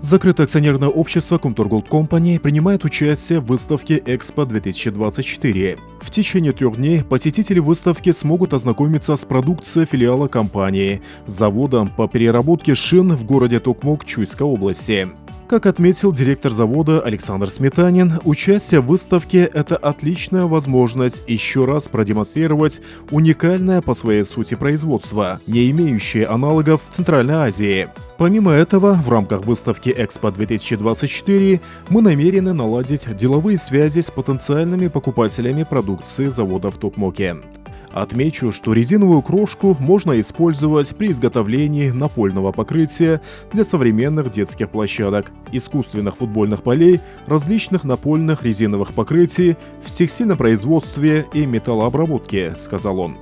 Закрытое акционерное общество Comturgold Company принимает участие в выставке Экспо-2024. В течение 3 дней посетители выставки смогут ознакомиться с продукцией филиала компании, заводом по переработке шин в городе Токмок Чуйской области. Как отметил директор завода Александр Сметанин, участие в выставке – это отличная возможность еще раз продемонстрировать уникальное по своей сути производство, не имеющее аналогов в Центральной Азии. Помимо этого, в рамках выставки Экспо-2024 мы намерены наладить деловые связи с потенциальными покупателями продукции завода в Токмоке. Отмечу, что резиновую крошку можно использовать при изготовлении напольного покрытия для современных детских площадок, искусственных футбольных полей, различных напольных резиновых покрытий в текстильном производстве и металлообработке, сказал он.